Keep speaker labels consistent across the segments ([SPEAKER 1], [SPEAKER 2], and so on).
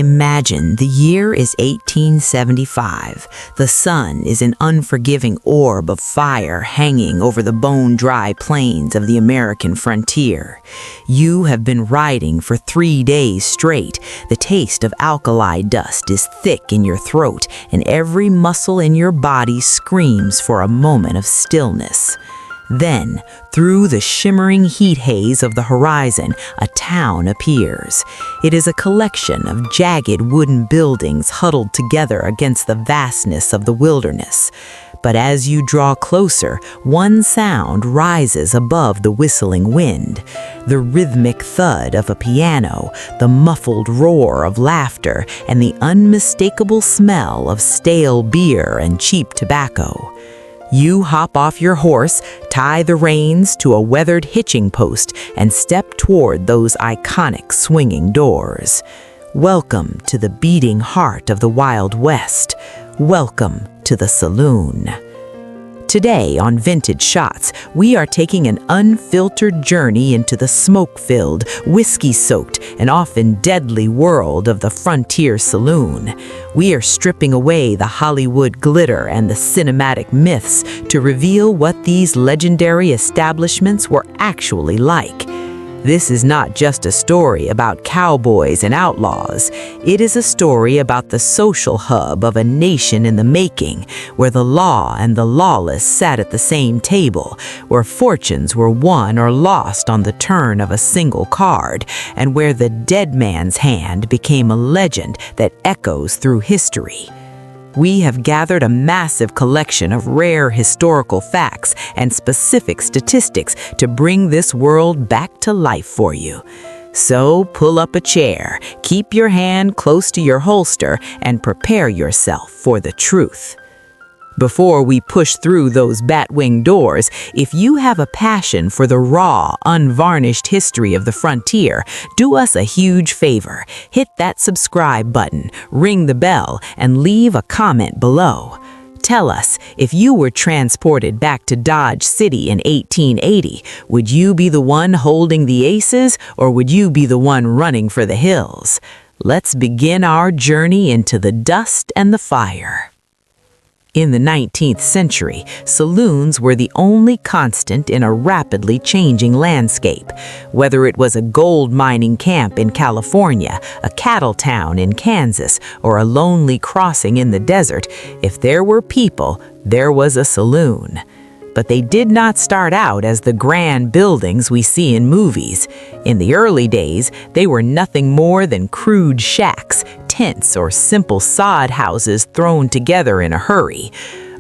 [SPEAKER 1] Imagine the year is 1875. The sun is an unforgiving orb of fire hanging over the bone-dry plains of the American frontier. You have been riding for 3 days straight. The taste of alkali dust is thick in your throat, and every muscle in your body screams for a moment of stillness. Then, through the shimmering heat haze of the horizon, a town appears. It is a collection of jagged wooden buildings huddled together against the vastness of the wilderness. But as you draw closer, one sound rises above the whistling wind. The rhythmic thud of a piano, the muffled roar of laughter, and the unmistakable smell of stale beer and cheap tobacco. You hop off your horse, tie the reins to a weathered hitching post, and step toward those iconic swinging doors. Welcome to the beating heart of the Wild West. Welcome to the Saloon. Today on Vintage Shots, we are taking an unfiltered journey into the smoke-filled, whiskey-soaked, and often deadly world of the frontier saloon. We are stripping away the Hollywood glitter and the cinematic myths to reveal what these legendary establishments were actually like. This is not just a story about cowboys and outlaws. It is a story about the social hub of a nation in the making, where the law and the lawless sat at the same table, where fortunes were won or lost on the turn of a single card, and where the dead man's hand became a legend that echoes through history. We have gathered a massive collection of rare historical facts and specific statistics to bring this world back to life for you. So pull up a chair, keep your hand close to your holster, and prepare yourself for the truth. Before we push through those Batwing doors, if you have a passion for the raw, unvarnished history of the frontier, do us a huge favor. Hit that subscribe button, ring the bell, and leave a comment below. Tell us, if you were transported back to Dodge City in 1880, would you be the one holding the aces, or would you be the one running for the hills? Let's begin our journey into the dust and the fire. In the 19th century, saloons were the only constant in a rapidly changing landscape. Whether it was a gold mining camp in California, a cattle town in Kansas, or a lonely crossing in the desert, if there were people, there was a saloon. But they did not start out as the grand buildings we see in movies. In the early days, they were nothing more than crude shacks, tents, or simple sod houses thrown together in a hurry.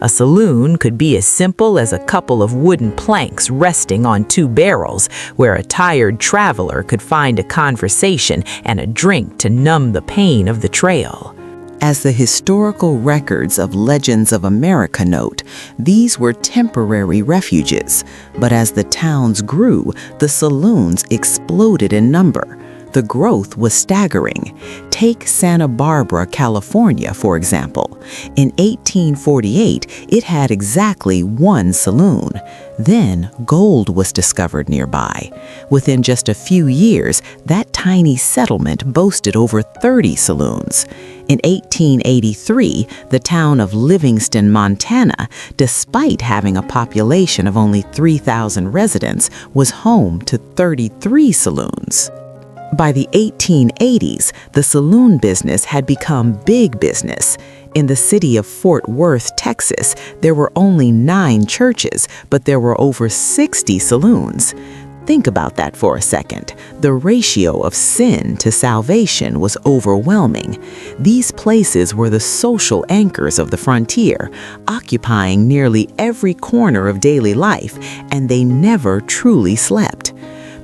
[SPEAKER 1] A saloon could be as simple as a couple of wooden planks resting on 2 barrels, where a tired traveler could find a conversation and a drink to numb the pain of the trail. As the historical records of Legends of America note, these were temporary refuges, but as the towns grew, the saloons exploded in number. The growth was staggering. Take Santa Barbara, California, for example. In 1848, it had exactly 1 saloon. Then, gold was discovered nearby. Within just a few years, that tiny settlement boasted over 30 saloons. In 1883, the town of Livingston, Montana, despite having a population of only 3,000 residents, was home to 33 saloons. By the 1880s, the saloon business had become big business. In the city of Fort Worth, Texas, there were only 9 churches, but there were over 60 saloons. Think about that for a second. The ratio of sin to salvation was overwhelming. These places were the social anchors of the frontier, occupying nearly every corner of daily life, and they never truly slept.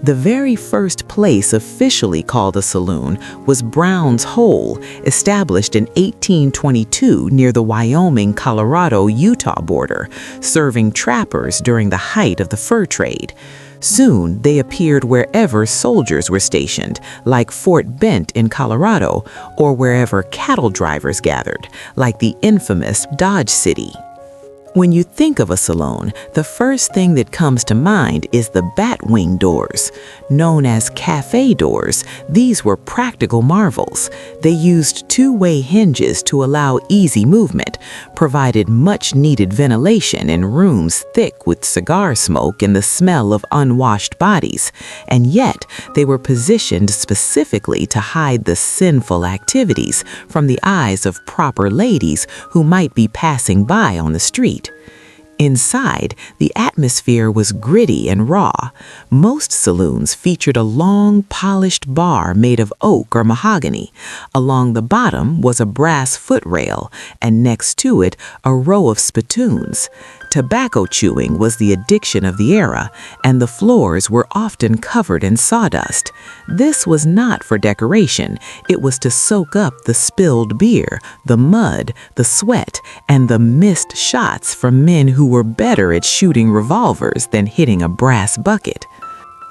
[SPEAKER 1] The very first place officially called a saloon was Brown's Hole, established in 1822 near the Wyoming, Colorado, Utah border, serving trappers during the height of the fur trade. Soon, they appeared wherever soldiers were stationed, like Fort Bent in Colorado, or wherever cattle drivers gathered, like the infamous Dodge City. When you think of a saloon, the first thing that comes to mind is the Batwing doors. Known as cafe doors, these were practical marvels. They used two-way hinges to allow easy movement, provided much-needed ventilation in rooms thick with cigar smoke and the smell of unwashed bodies, and yet they were positioned specifically to hide the sinful activities from the eyes of proper ladies who might be passing by on the street. Inside, the atmosphere was gritty and raw. Most saloons featured a long, polished bar made of oak or mahogany. Along the bottom was a brass footrail, and next to it, a row of spittoons. Tobacco chewing was the addiction of the era, and the floors were often covered in sawdust. This was not for decoration. It was to soak up the spilled beer, the mud, the sweat, and the missed shots from men who were better at shooting revolvers than hitting a brass bucket.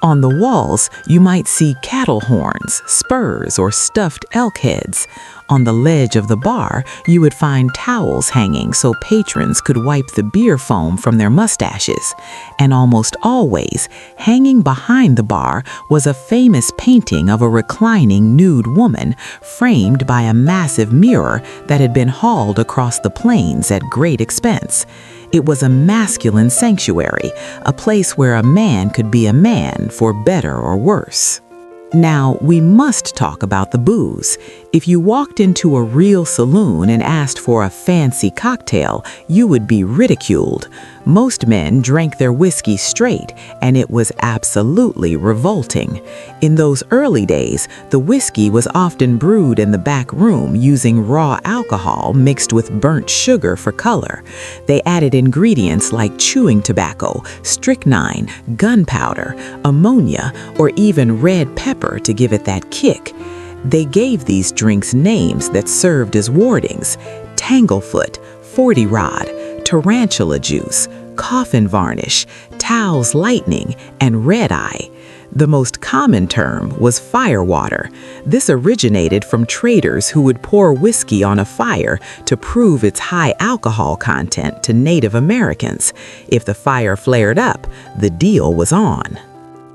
[SPEAKER 1] On the walls, you might see cattle horns, spurs, or stuffed elk heads. On the ledge of the bar, you would find towels hanging so patrons could wipe the beer foam from their mustaches. And almost always, hanging behind the bar was a famous painting of a reclining nude woman framed by a massive mirror that had been hauled across the plains at great expense. It was a masculine sanctuary, a place where a man could be a man for better or worse. Now, we must talk about the booze. If you walked into a real saloon and asked for a fancy cocktail, you would be ridiculed. Most men drank their whiskey straight, and it was absolutely revolting. In those early days, the whiskey was often brewed in the back room using raw alcohol mixed with burnt sugar for color. They added ingredients like chewing tobacco, strychnine, gunpowder, ammonia, or even red pepper to give it that kick. They gave these drinks names that served as wardings: Tanglefoot, 40 Rod, Tarantula Juice, Coffin Varnish, Tao's Lightning, and Red Eye. The most common term was Firewater. This originated from traders who would pour whiskey on a fire to prove its high alcohol content to Native Americans. If the fire flared up, the deal was on.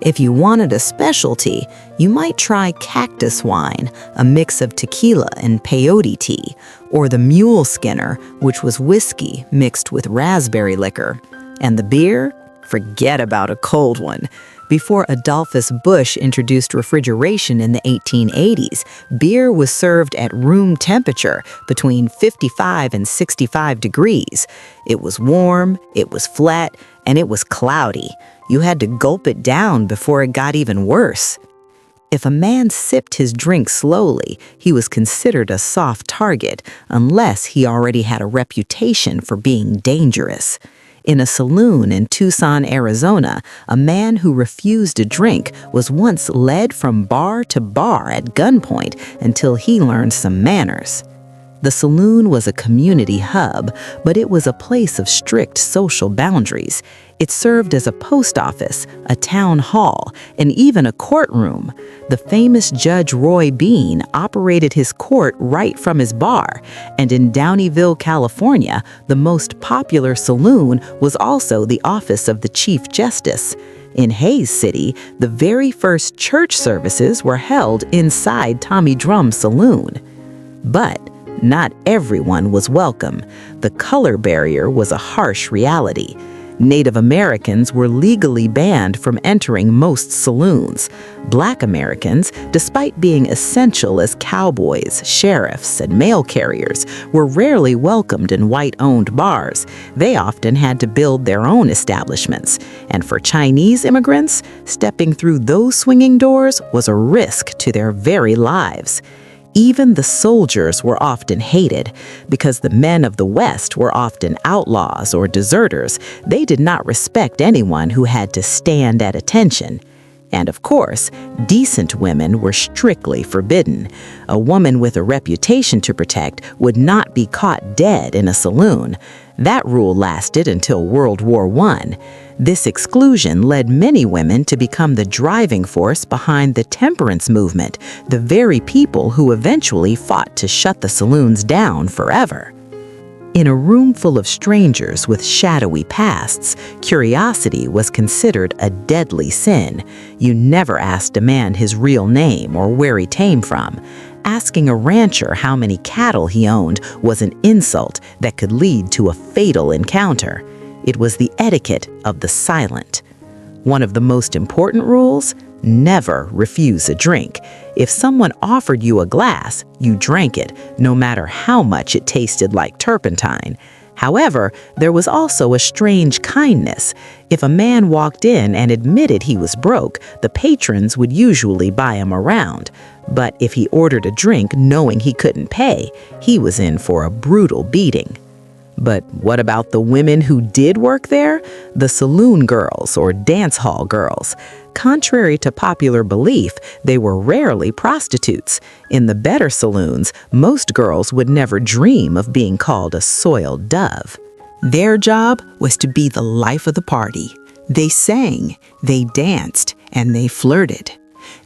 [SPEAKER 2] If you wanted a specialty, you might try cactus wine, a mix of tequila and peyote tea, or the mule skinner, which was whiskey mixed with raspberry liquor. And the beer? Forget about a cold one. Before Adolphus Busch introduced refrigeration in the 1880s, beer was served at room temperature between 55 and 65 degrees. It was warm, it was flat, and it was cloudy. You had to gulp it down before it got even worse. If a man sipped his drink slowly, he was considered a soft target, unless he already had a reputation for being dangerous. In a saloon in Tucson, Arizona, a man who refused a drink was once led from bar to bar at gunpoint until he learned some manners. The saloon was a community hub, but it was a place of strict social boundaries. It served as a post office, a town hall, and even a courtroom. The famous Judge Roy Bean operated his court right from his bar, and in Downeyville, California, the most popular saloon was also the office of the Chief Justice. In Hays City, the very first church services were held inside Tommy Drum's saloon. But not everyone was welcome. The color barrier was a harsh reality. Native Americans were legally banned from entering most saloons. Black Americans, despite being essential as cowboys, sheriffs, and mail carriers, were rarely welcomed in white-owned bars. They often had to build their own establishments. And for Chinese immigrants, stepping through those swinging doors was a risk to their very lives. Even the soldiers were often hated. Because the men of the West were often outlaws or deserters, they did not respect anyone who had to stand at attention. And of course, decent women were strictly forbidden. A woman with a reputation to protect would not be caught dead in a saloon. That rule lasted until World War I. This exclusion led many women to become the driving force behind the temperance movement, the very people who eventually fought to shut the saloons down forever. In a room full of strangers with shadowy pasts, curiosity was considered a deadly sin. You never asked a man his real name or where he came from. Asking a rancher how many cattle he owned was an insult that could lead to a fatal encounter. It was the etiquette of the silent. One of the most important rules: never refuse a drink. If someone offered you a glass, you drank it, no matter how much it tasted like turpentine. However, there was also a strange kindness. If a man walked in and admitted he was broke, the patrons would usually buy him around. But if he ordered a drink knowing he couldn't pay, he was in for a brutal beating. But what about the women who did work there? The saloon girls or dance hall girls. Contrary to popular belief, they were rarely prostitutes. In the better saloons, most girls would never dream of being called a soiled dove. Their job was to be the life of the party. They sang, they danced, and they flirted.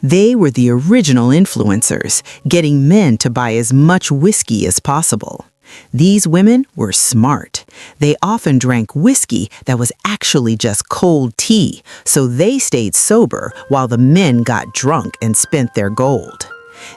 [SPEAKER 2] They were the original influencers, getting men to buy as much whiskey as possible. These women were smart. They often drank whiskey that was actually just cold tea, so they stayed sober while the men got drunk and spent their gold.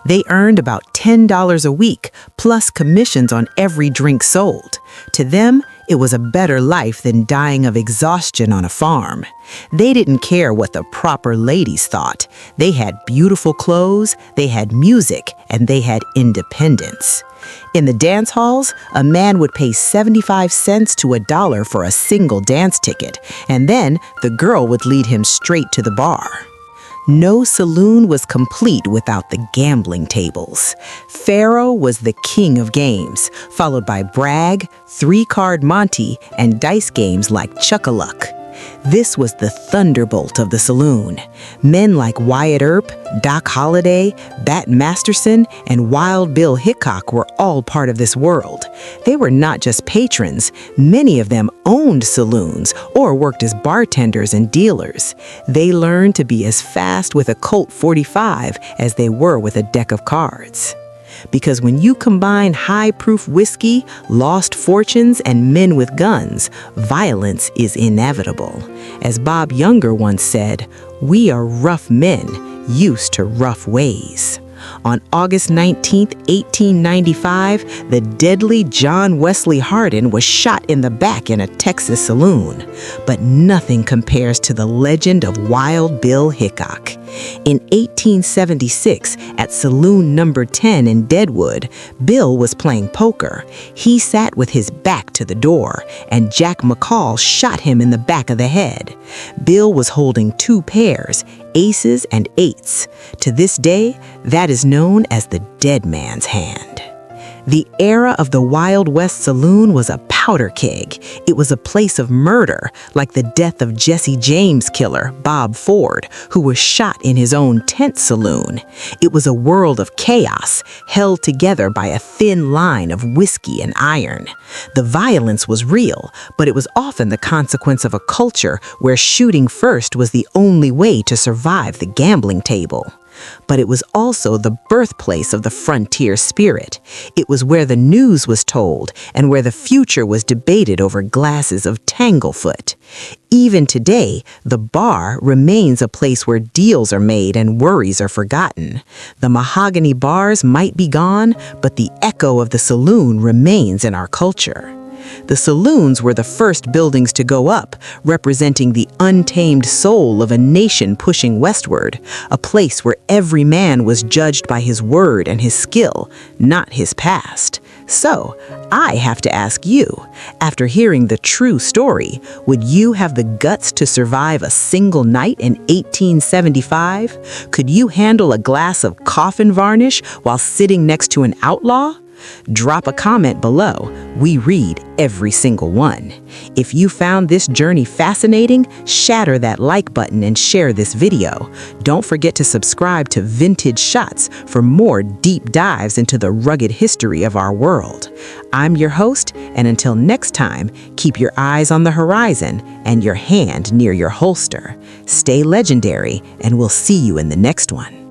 [SPEAKER 2] They earned about $10 a week, plus commissions on every drink sold. To them, it was a better life than dying of exhaustion on a farm. They didn't care what the proper ladies thought. They had beautiful clothes, they had music, and they had independence. In the dance halls, a man would pay 75 cents to $1 for a single dance ticket, and then the girl would lead him straight to the bar. No saloon was complete without the gambling tables. Faro was the king of games, followed by brag, three-card Monte, and dice games like Chuck-a-Luck. This was the thunderbolt of the saloon. Men like Wyatt Earp, Doc Holliday, Bat Masterson, and Wild Bill Hickok were all part of this world. They were not just patrons. Many of them owned saloons or worked as bartenders and dealers. They learned to be as fast with a Colt 45 as they were with a deck of cards. Because when you combine high-proof whiskey, lost fortunes, and men with guns, violence is inevitable. As Bob Younger once said, "We are rough men, used to rough ways." On August 19, 1895, the deadly John Wesley Hardin was shot in the back in a Texas saloon. But nothing compares to the legend of Wild Bill Hickok. In 1876, at Saloon number 10 in Deadwood, Bill was playing poker. He sat with his back to the door, and Jack McCall shot him in the back of the head. Bill was holding two pairs, aces and eights. To this day, that is known as the dead man's hand. The era of the Wild West Saloon was a powder keg. It was a place of murder, like the death of Jesse James' killer, Bob Ford, who was shot in his own tent saloon. It was a world of chaos, held together by a thin line of whiskey and iron. The violence was real, but it was often the consequence of a culture where shooting first was the only way to survive the gambling table. But it was also the birthplace of the frontier spirit. It was where the news was told and where the future was debated over glasses of Tanglefoot. Even today, the bar remains a place where deals are made and worries are forgotten. The mahogany bars might be gone, but the echo of the saloon remains in our culture. The saloons were the first buildings to go up, representing the untamed soul of a nation pushing westward, a place where every man was judged by his word and his skill, not his past. So, I have to ask you, after hearing the true story, would you have the guts to survive a single night in 1875? Could you handle a glass of Coffin Varnish while sitting next to an outlaw? Drop a comment below. We read every single one. If you found this journey fascinating, shatter that like button and share this video. Don't forget to subscribe to Vintage Shots for more deep dives into the rugged history of our world. I'm your host, and until next time, keep your eyes on the horizon and your hand near your holster. Stay legendary, and we'll see you in the next one.